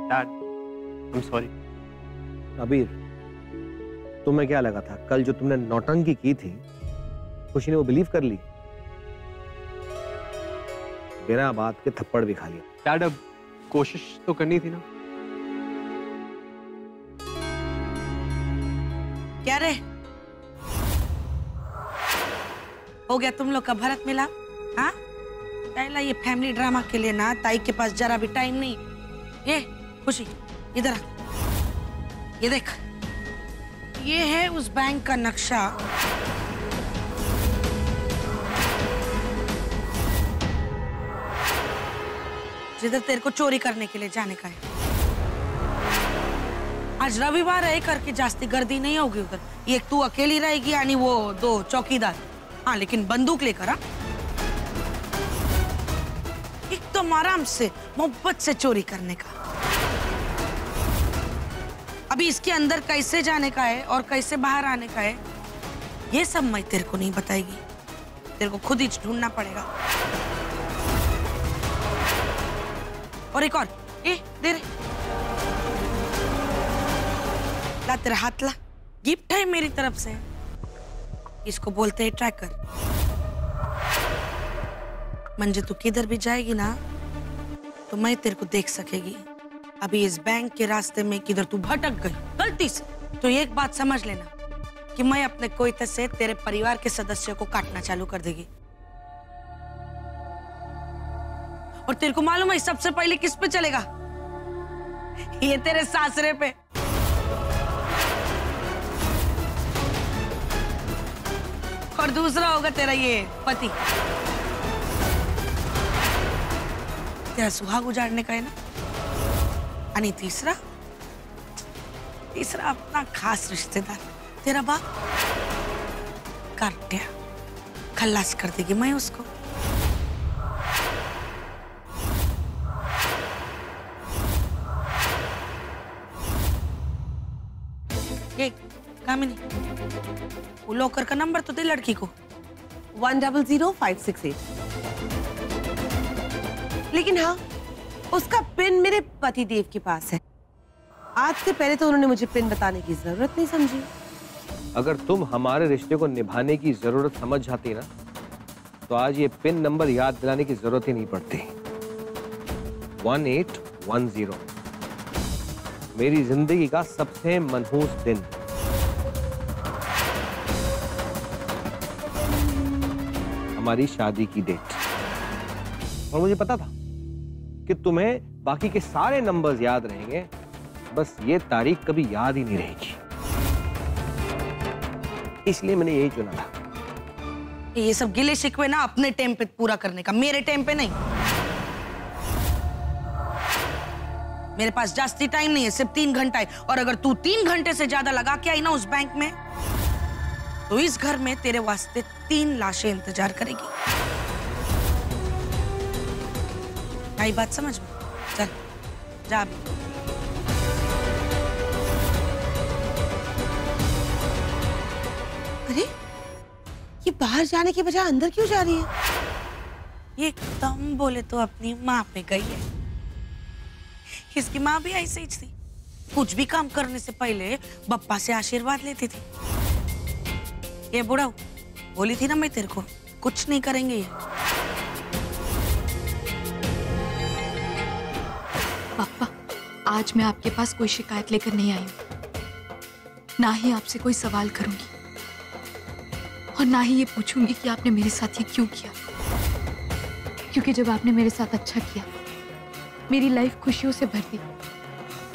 Dad, I am sorry. अबीर, तुम्हें क्या लगा था कल जो तुमने नौटंकी की थी खुशी ने वो बिलीव कर ली? बिना बात के थप्पड़ भी खा लिया। डैड, अब कोशिश तो करनी थी ना। क्या रे, हो गया तुम लोग का भरत मिला? हाँ, पहला ये फैमिली ड्रामा के लिए ना ताई के पास जरा भी टाइम नहीं। ये खुशी इधर आ, ये देख, ये है उस बैंक का नक्शा जिधर तेरे को चोरी करने के लिए जाने का है। आज रविवार है करके जास्ती गर्दी नहीं होगी उधर। एक तू अकेली रहेगी यानी वो 2 चौकीदार। हाँ, लेकिन बंदूक लेकर। हाँ, एकदम आराम से मोहब्बत से चोरी करने का। अभी इसके अंदर कैसे जाने का है और कैसे बाहर आने का है ये सब मैं तेरे को नहीं बताएगी, तेरे को खुद ही ढूंढना पड़ेगा। और एक और, ए दे रे, ला तेरा हाथ ला, गिफ्ट है मेरी तरफ से। इसको बोलते हैं ट्रैकर। मंजे तू किधर भी जाएगी ना तो मैं तेरे को देख सकेगी। अभी इस बैंक के रास्ते में किधर तू भटक गई गलती से तो एक बात समझ लेना कि मैं अपने कोयते से तेरे परिवार के सदस्यों को काटना चालू कर देगी। और तेरे को मालूम है सबसे पहले किस पे चलेगा? ये तेरे सासरे पे। और दूसरा होगा तेरा ये पति। तेरा सुहाग उजाड़ने का है ना। और तीसरा अपना खास रिश्तेदार तेरा बाप काट दिया, खल्लास कर देगी मैं उसको। ये कामिनी, वो लॉकर का नंबर तो दे लड़की को। 100568। लेकिन हाँ, उसका पिन मेरे पतिदेव के पास है। आज से पहले तो उन्होंने मुझे पिन बताने की जरूरत नहीं समझी। अगर तुम हमारे रिश्ते को निभाने की जरूरत समझ जाती ना तो आज ये पिन नंबर याद दिलाने की जरूरत ही नहीं पड़ती। 1810, मेरी जिंदगी का सबसे मनहूस दिन। हमारी शादी की डेट। और मुझे पता था कि तुम्हें बाकी के सारे नंबर्स याद रहेंगे, बस ये तारीख कभी याद ही नहीं रहेगी। इसलिए मैंने यही चुना था। ये सब गिले शिकवे ना अपने टाइम पे पूरा करने का, मेरे टाइम पे नहीं। मेरे पास जास्ती टाइम नहीं है, सिर्फ 3 घंटा है। और अगर तू 3 घंटे से ज्यादा लगा के आई ना उस बैंक में तो इस घर में तेरे वास्ते 3 लाशें इंतजार करेगी। आई बात समझ में? चल जा। अरे, ये बाहर जाने के बजाय अंदर क्यों जा रही है? ये एकदम बोले तो अपनी माँ पे गई है। इसकी माँ भी ऐसे ही थी, कुछ भी काम करने से पहले बप्पा से आशीर्वाद लेती थी। ये बुढ़ा बोली थी ना मैं तेरे को, कुछ नहीं करेंगे ये। पापा, आज मैं आपके पास कोई शिकायत लेकर नहीं आई हूँ, ना ही आपसे कोई सवाल करूंगी और ना ही ये पूछूंगी कि आपने मेरे साथ ये क्यों किया। क्योंकि जब आपने मेरे साथ अच्छा किया, मेरी लाइफ खुशियों से भर दी,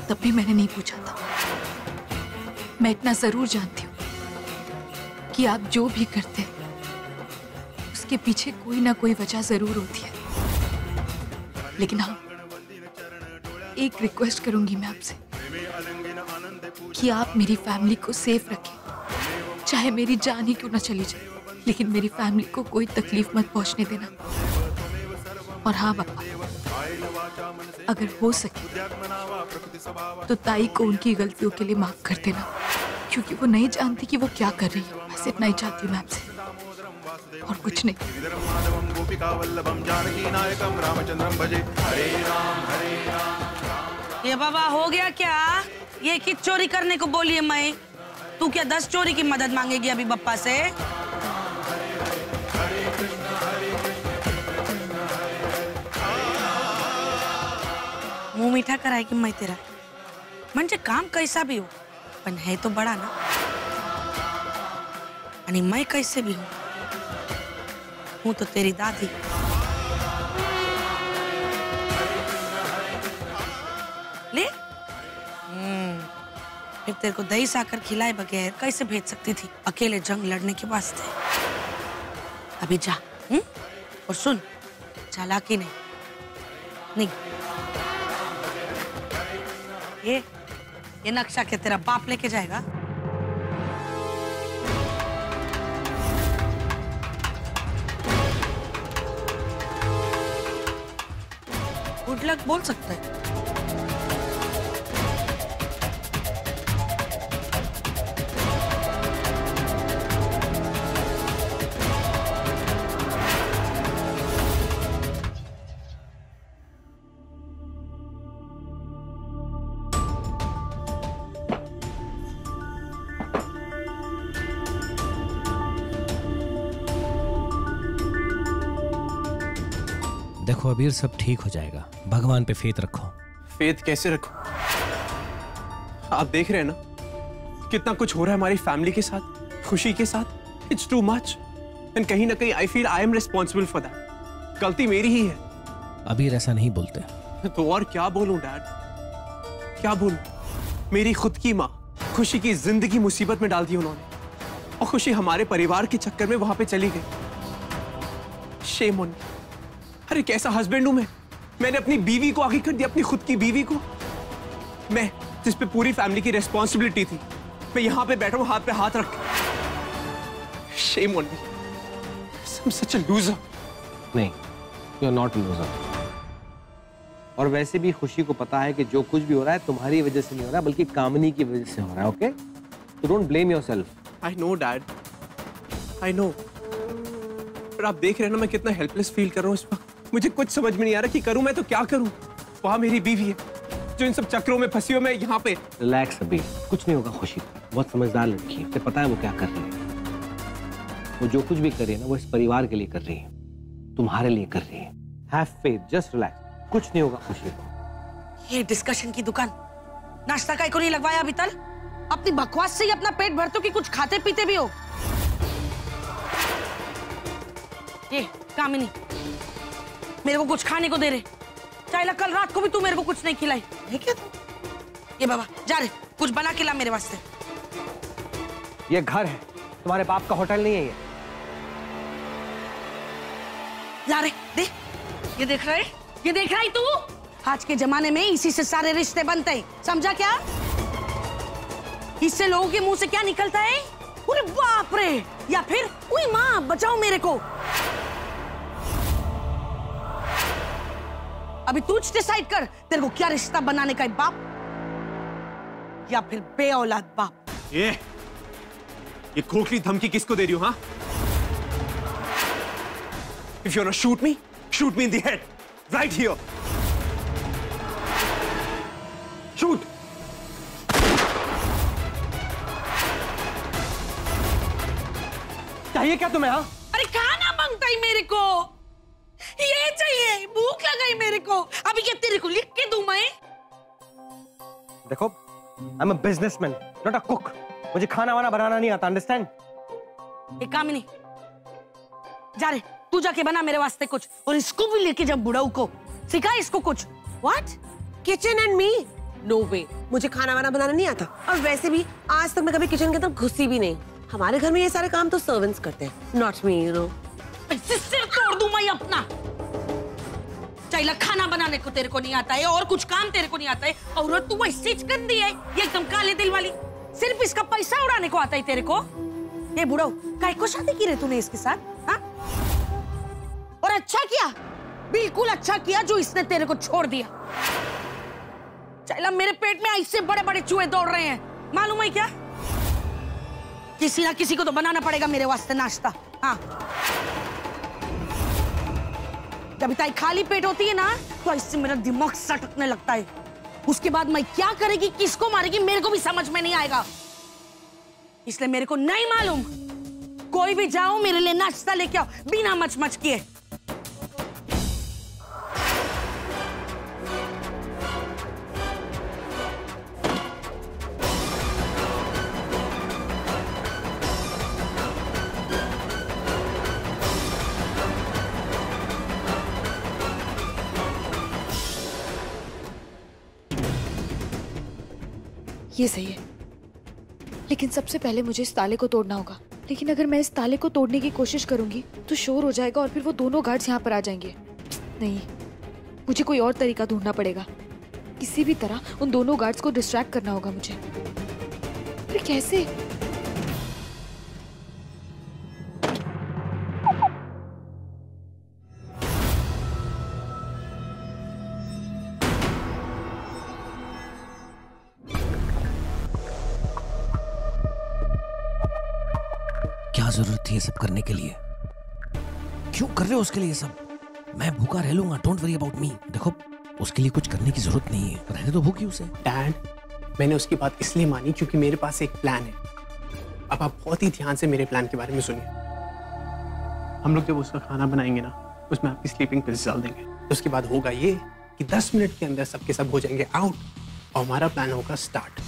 तब भी मैंने नहीं पूछा था। मैं इतना जरूर जानती हूँ कि आप जो भी करते हैं उसके पीछे कोई ना कोई वजह जरूर होती है। लेकिन हाँ, एक रिक्वेस्ट करूंगी मैं आपसे कि आप मेरी फैमिली को सेफ रखें। चाहे मेरी जान ही क्यों ना चली जाए, लेकिन मेरी फैमिली को कोई तकलीफ मत पहुंचने देना। और हाँ पापा, अगर हो सके तो ताई को उनकी गलतियों के लिए माफ कर देना, क्योंकि वो नहीं जानती कि वो क्या कर रही है। बस इतना ही चाहती हूँ मैं आपसे, और कुछ नहीं। गोपिका वल्लभम जानकी नायकम रामचंद्रम भजे। हरे राम ये बाबा हो गया क्या? ये कि चोरी करने को बोली है मैं, तू क्या 10 चोरी की मदद मांगेगी अभी बप्पा से? मुंह मीठा कराय की मैं तेरा म्हणजे काम कैसा भी हो पण है तो बड़ा ना, आणि मैं कैसे भी हूँ तो तेरी दादी। ले फिर तेरे को दही साकर खिलाए बगैर कैसे भेज सकती थी अकेले जंग लड़ने के वास्ते? अभी जा और सुन, चालाकी नहीं। ये नक्शा क्या तेरा बाप लेके जाएगा? गुड लक बोल सकता है। देखो अबीर, सब ठीक हो जाएगा, भगवान पे फेथ रखो। फेथ कैसे रखो? आप देख रहे हैं ना कितना कुछ हो रहा है हमारी फैमिली के साथ, खुशी के साथ। इट्स टू मच एंड कहीं ना कहीं I feel I am responsible for that. गलती मेरी ही है। अबीर ऐसा नहीं बोलते। तो और क्या बोलूं डैड, क्या बोलूं? मेरी खुद की माँ खुशी की जिंदगी मुसीबत में डाल दी उन्होंने, और खुशी हमारे परिवार के चक्कर में वहां पे चली गई। शेम ऑन मी। अरे कैसा हस्बैंड हूं मैं? मैंने अपनी बीवी को आगे कर दिया, अपनी खुद की बीवी को। मैं जिस पे पूरी फैमिली की रिस्पॉन्सिबिलिटी थी, मैं यहां पे बैठा हूं हाथ पे हाथ रख के। Shame on me. I am such a loser. नहीं, you are not a loser. और वैसे भी खुशी को पता है कि जो कुछ भी हो रहा है तुम्हारी वजह से नहीं हो रहा, बल्कि कामनी की वजह से हो रहा है। ओके, तो don't blame yourself. I know dad, I know. पर आप देख रहे हैं ना मैं कितना हेल्पलेस फील कर रहा हूं इस वक्त। मुझे कुछ समझ में नहीं आ रहा कि करूं मैं तो क्या करूं। वहां मेरी बीवी है जो इन सब चक्रों में फंसी हो, मैं यहाँ पे। रिलैक्स अभी, कुछ नहीं होगा खुशी को। बहुत समझदार लड़की है, उसे पता है वो क्या कर रही है। वो जो कुछ भी कर रही है ना, वो इस परिवार के लिए कर रही है, तुम्हारे लिए कर रही है। हैव फेथ, जस्ट रिलैक्स, कुछ नहीं होगा खुशी को। ये डिस्कशन की दुकान नाश्ता का को नहीं लगवाया अभी तक? अपनी बकवास से ही अपना पेट भरते हो कि कुछ खाते पीते भी हो? ये कामिनी मेरे को कुछ खाने को दे रहे, चाहे कल रात को भी तू मेरे को कुछ नहीं खिलाई है क्या? ये बाबा जा रहे, कुछ बना के ला मेरे वास्ते। ये घर है, तुम्हारे बाप का होटल नहीं है ये। ला रे, दे। ये देख रहा है, ये देख रहा है तू? आज के जमाने में इसी से सारे रिश्ते बनते हैं, समझा क्या? इससे लोगों के मुंह से क्या निकलता है? अरे बाप रे, या फिर उई माँ बचाओ मेरे को। अभी तू डिसाइड कर, तेरे को क्या रिश्ता बनाने का है, बाप या फिर बेऔलाद बाप? ये खोखली धमकी किसको दे रही हो? हाँ, if you want to shoot me in the head right here. Shoot. चाहिए क्या तुम्हें? हाँ, अरे खाना मांगता है मेरे को, ये चाहिए, भूख लगाई मेरे को। अभी क्या तेरे को लिख के दूं मैं? देखो, I am a businessman, not a cook. मुझे खाना वाना बनाना नहीं आता, अंडरस्टैंड? एक काम नहीं, जा रे तू जाके बना मेरे वास्ते कुछ, और इसको भी लेके जब बुढ़ाऊ को सिखा इसको कुछ। What? Kitchen and me? No way, मुझे खाना वाना बनाना नहीं आता। और वैसे भी आज तक मैं कभी किचन के अंदर घुसी भी नहीं। हमारे घर में ये सारे काम तो सर्वेंट्स करते हैं, नॉट मी, यू नो। सिर तोड़ दूं मैं अपना। चाहिए खाना बनाने को तेरे को नहीं आता है, और कुछ काम तेरे को नहीं आता है, और तू ऐसी गंदी है, ये एकदम काले दिल वाली। सिर्फ इसका पैसा उड़ाने को आता है तेरे को। ये बुढ़ाऊ, काहे को शादी की रे तूने इसके साथ? हाँ? और अच्छा किया, बिल्कुल अच्छा किया जो इसने तेरे को छोड़ दिया। चाहिए मेरे पेट में ऐसे बड़े बड़े चूहे दौड़ रहे हैं, मालूम है क्या? किसी ना किसी को तो बनाना पड़ेगा मेरे वास्ते नाश्ता। हाँ, जब इतना खाली पेट होती है ना, तो इससे मेरा दिमाग सटकने लगता है। उसके बाद मैं क्या करेगी, किसको मारेगी, मेरे को भी समझ में नहीं आएगा। इसलिए मेरे को नहीं मालूम। कोई भी जाओ मेरे लिए नाश्ता लेके आओ बिना मच किए। ये सही है, लेकिन सबसे पहले मुझे इस ताले को तोड़ना होगा। लेकिन अगर मैं इस ताले को तोड़ने की कोशिश करूंगी तो शोर हो जाएगा और फिर वो दोनों गार्ड्स यहाँ पर आ जाएंगे। नहीं, मुझे कोई और तरीका ढूंढना पड़ेगा। किसी भी तरह उन दोनों गार्ड्स को डिस्ट्रैक्ट करना होगा मुझे। फिर कैसे? क्या जरूरत थी ये सब करने के लिए? क्यों कर रहे हो उसके लिए सब? मैं भूखा रह लूंगा, डोंट वरी अबाउट मी। देखो, उसके लिए कुछ करने की जरूरत नहीं है, रहने तो भूखी उसे। डैड, मैंने उसकी बात इसलिए मानी क्योंकि मेरे पास एक प्लान है। अब आप बहुत ही ध्यान से मेरे प्लान के बारे में सुनिए। हम लोग जब उसका खाना बनाएंगे ना, उसमें आपकी स्लीपिंग पिल्स डाल देंगे। उसके बाद होगा ये कि 10 मिनट के अंदर सबके सब हो जाएंगे आउट और हमारा प्लान होगा स्टार्ट।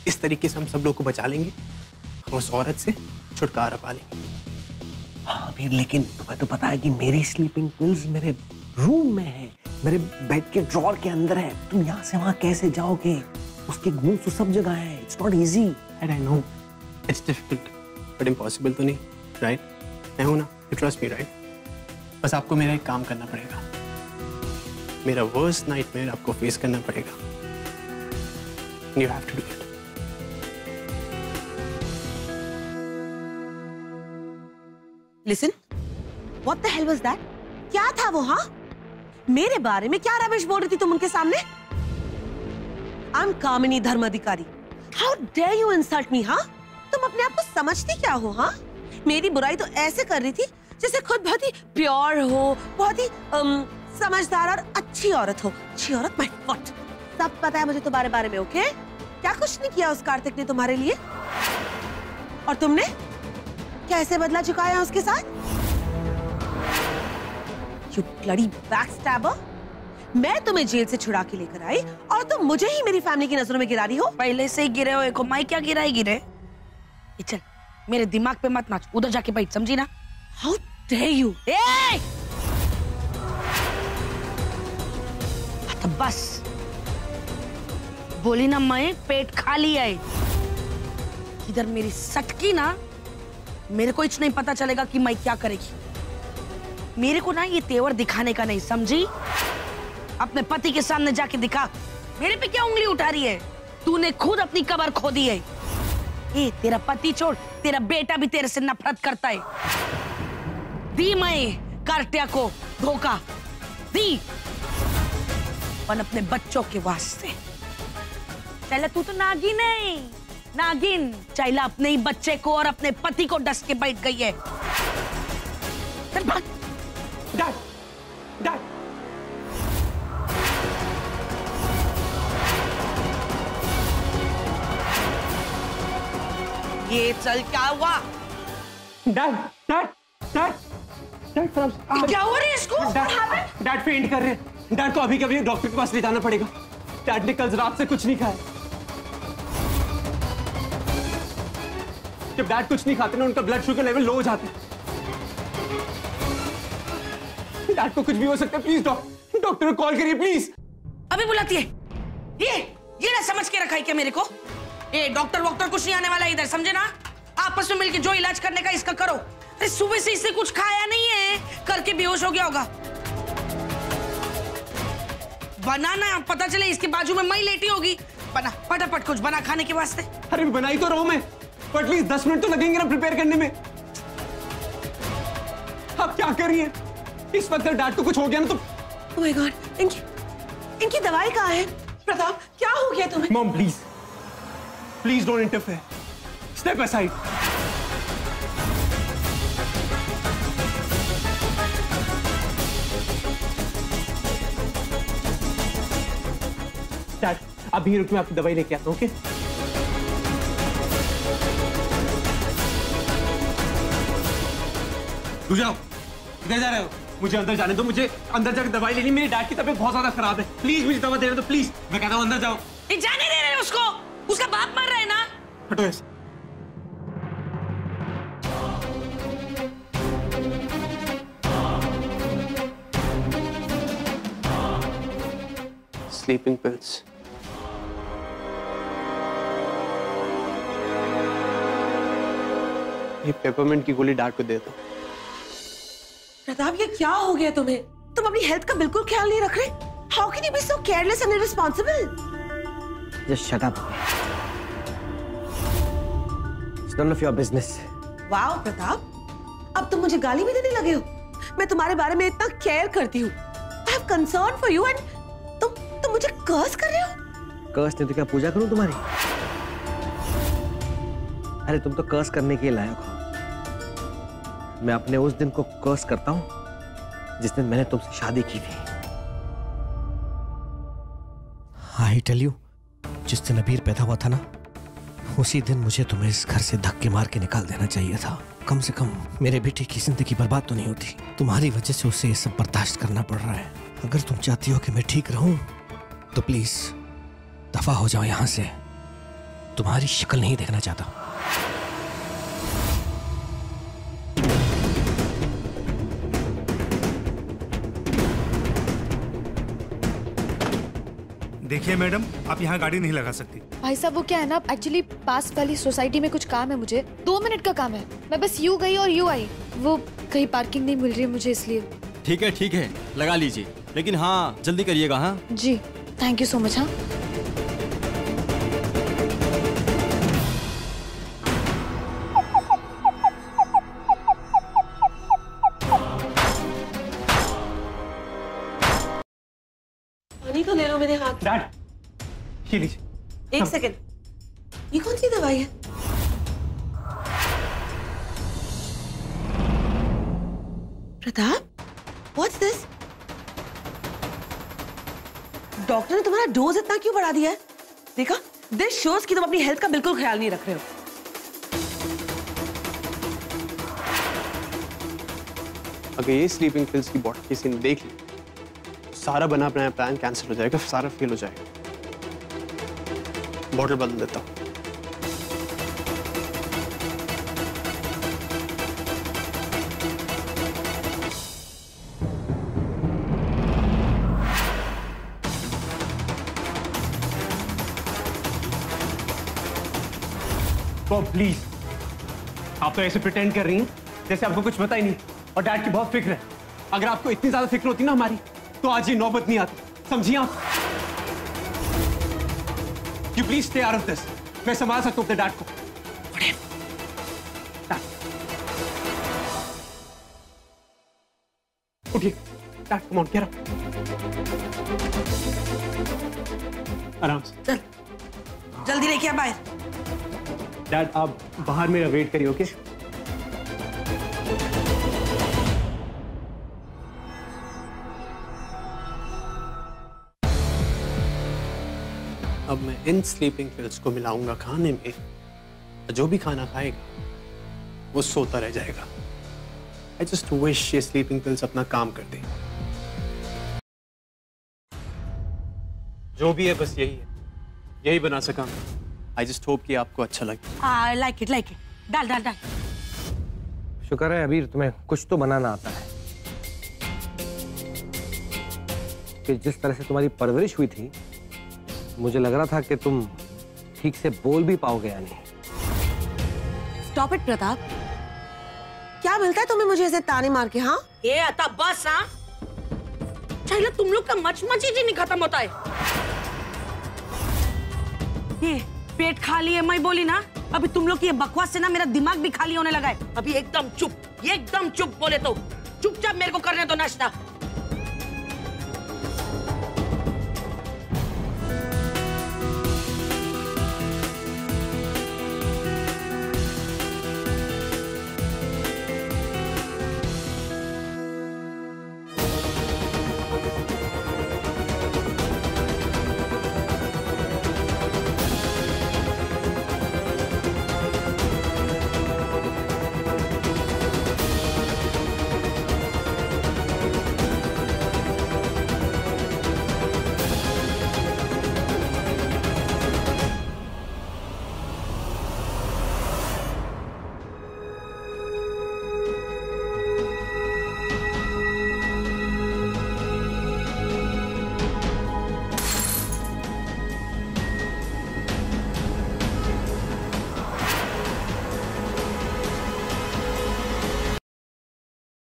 इस तरीके से हम सब लोग को बचा लेंगे, हम उस औरत से छुटकारा पा लेंगे। हाँ अबीर, लेकिन तुम्हें तो पता है कि मेरी स्लीपिंग पिल्स मेरे रूम में है, मेरे बेड के ड्रॉर के अंदर है। तुम यहाँ से वहाँ कैसे जाओगे? उसके घूम तो सब जगह है। It's not easy. I know it's difficult but impossible तो नहीं, राइट? मैं हूं ना, यू ट्रस्ट मी, राइट? बस आपको मेरा एक काम करना पड़ेगा। मेरा वर्स्ट नाइटमेयर आपको फेस करना पड़ेगा। You have to do it. Listen, what the hell was that? क्या था वो? हाँ, मेरे बारे में क्या रविश बोल रही थी तुम उनके सामने? I am Kamini Dharmadhikari. How dare you insult me? हाँ, तुम अपने आप को समझती क्या हो? हाँ, मेरी बुराई तो ऐसे कर रही थी जैसे खुद बहुत ही प्योर हो, बहुत ही समझदार और अच्छी औरत हो। अच्छी औरत, माय फुट। सब पता है मुझे तुम्हारे बारे में, ओके? क्या कुछ नहीं किया उस कार्तिक ने तुम्हारे लिए? और तुमने कैसे बदला चुकाया उसके साथ? You bloody backstabber! मैं तुम्हें जेल से छुड़ा के लेकर आई और तुम मुझे ही मेरी फैमिली की नजरों में गिरा रही हो। पहले से ही गिरे हो, एको माई क्या गिरे? ये चल, मेरे दिमाग पे मत नाच, उधर जाके बैठ, समझी ना? How dare you? तो बस बोली ना, मैं पेट खाली है। इधर मेरी सटकी ना, मेरे को कुछ नहीं पता चलेगा कि मैं क्या करेगी। मेरे को ना ये तेवर दिखाने का नहीं, समझी? अपने पति के सामने जाके दिखा। मेरे पे क्या उंगली उठा रही है? तूने खुद अपनी कब्र खोदी है। ए, तेरा पति छोड़, तेरा बेटा भी तेरे से नफरत करता है। दी मैं कार्त्या को धोखा दी, पर अपने बच्चों के वास्ते। चला, तू तो नागिन है, नागिन। चाइला अपने ही बच्चे को और अपने पति को डस के बैठ गई है। चल भाग। डैड, डैड, ये चल, क्या हुआ? डैड, डैड, डैड, डैड, क्या हो रही है इसको? डैड फेंट कर रहे हैं। डैड को अभी कभी डॉक्टर के पास ले जाना पड़ेगा। डैड ने कल रात से कुछ नहीं खाया। जब डैड कुछ नहीं खाते ना, उनका ब्लड शुगर लेवल लो हो जाता है। डैड को कुछ भी हो सकता है। प्लीज डॉक्टर को कॉल करिए, प्लीज। अभी बुलाती है। ये ना समझ के रखा है क्या मेरे को? ये डॉक्टर वॉक्टर कुछ नहीं आने वाला इधर, समझे ना? आपस में मिलके जो इलाज करने का इसका करो। अरे सुबह से इसने कुछ खाया नहीं है, करके बेहोश हो गया होगा। बनाना, पता चले इसके बाजू में मैं लेटी होगी। बना फटाफट, कुछ बना खाने के वास्ते। अरे बनाई तो रहा हूं मैं, पर एटलीस्ट 10 मिनट तो लगेंगे ना प्रिपेयर करने में। आप क्या कर रही हैं? इस वक्त डैड को कुछ हो गया ना तो। Oh my God, इनकी दवाई कहाँ है? प्रताप, क्या हो गया तुम्हें? Mom please, please don't interfere. Step aside. अभी रुक, मैं आपकी दवाई लेके आता हूँ। ओके रुक जाओ, किधर जा रहे हो? मुझे अंदर जाने दो, मुझे अंदर जाकर दवाई लेनी। मेरी डैड की तबीयत बहुत ज्यादा खराब है, प्लीज मुझे दवा देने दो प्लीज। मैं कहता हूँ अंदर जाओ। जाने दे रहे उसको, उसका बाप मर रहा है ना। हटो ऐसे। Sleeping pills. ये पेपरमिंट की गोली डैड को दे दो। प्रताप, ये क्या हो गया तुम्हें? तुम अपनी हेल्थ का बिल्कुल ख्याल नहीं रख रहे। How can you be so careless and irresponsible? Just shut up. It's none of your business. Wow Pratap, अब तुम मुझे गाली भी देने लगे हो। मैं तुम्हारे बारे में इतना केयर करती हूँ। I have concern for you and तुम मुझे कर्स कर रहे हो। कर्स नहीं तो क्या पूजा करूं तुम्हारी? अरे तुम तो कर्स करने के लायक हो। मैं अपने उस दिन को कर्स करता हूं जिस दिन मैंने तुमसे शादी की थी। आई टेल यू, जिस दिन अबीर पैदा हुआ था ना, उसी दिन मुझे तुम्हें इस घर से धक्के मार के निकाल देना चाहिए था। कम से कम मेरे बेटे की जिंदगी बर्बाद तो नहीं होती। तुम्हारी वजह से उसे ये सब बर्दाश्त करना पड़ रहा है। अगर तुम चाहती हो कि मैं ठीक रहूं तो प्लीज दफा हो जाओ यहां से। तुम्हारी शक्ल नहीं देखना चाहता। देखिए मैडम, आप यहाँ गाड़ी नहीं लगा सकती। भाई साहब वो क्या है ना, एक्चुअली पास वाली सोसाइटी में कुछ काम है, मुझे 2 मिनट का काम है। मैं बस यूं गई और यूं आई, वो कहीं पार्किंग नहीं मिल रही मुझे, इसलिए। ठीक है लगा लीजिए, लेकिन हाँ जल्दी करिएगा। हाँ जी, थैंक यू सो मच। हाँ पानी तो ले लो मेरे हाथ। डैड, ये लीजिए। एक सेकंड, ये कौन सी दवाई है? Pratap, what's this? डॉक्टर ने तुम्हारा डोज इतना क्यों बढ़ा दिया है? देखा, दिस शोज कि तुम अपनी हेल्थ का बिल्कुल ख्याल नहीं रख रहे हो। अगर ये स्लीपिंग पिल्स की बॉटल किसी ने देख ली, सारा बना अपना प्लान कैंसिल हो जाएगा, सारा फेल हो जाएगा। बॉटल बदल देता हूं। तो प्लीज, आप तो ऐसे प्रिटेंड कर रही हैं जैसे आपको कुछ पता ही नहीं, और डैड की बहुत फिक्र है। अगर आपको इतनी ज्यादा फिक्र होती ना हमारी, तो आज ये नौबत नहीं आती, समझिए आप। You please stay out of this. मैं संभाल सकता हूं अपने डैड को। उठिए dad, come on, get up. आराम से। चल जल्दी लेके आ बाहर। डैड, आप बाहर मेरा वेट करिए, ओके? अब मैं इन स्लीपिंग पिल्स को मिलाऊंगा खाने में, जो भी खाना खाएगा वो सोता रह जाएगा। आई जस्ट विश ये स्लीपिंग पिल्स अपना काम कर दें। जो भी है बस यही है, यही बना सका मैं। आई जस्ट होप कि आपको अच्छा लगे। आई लाइक इट, डाल डाल डाल। शुक्र है अबीर, तुम्हें कुछ तो बनाना आता है। कि जिस तरह से तुम्हारी परवरिश हुई थी, मुझे लग रहा था कि तुम ठीक से बोल भी पाओगे या नहीं। स्टॉप इट प्रताप, क्या मिलता है तुम्हें मुझे ऐसे ताने मार के? हाँ, ये आता बस। हाँ चाहिए तुम लोग का मच ही नहीं खत्म होता है। ये पेट खाली है, मैं बोली ना, अभी तुम लोग की ये बकवास से ना मेरा दिमाग भी खाली होने लगा है। अभी एकदम चुप बोले तो चुपचाप मेरे को करने दो नाश्ता।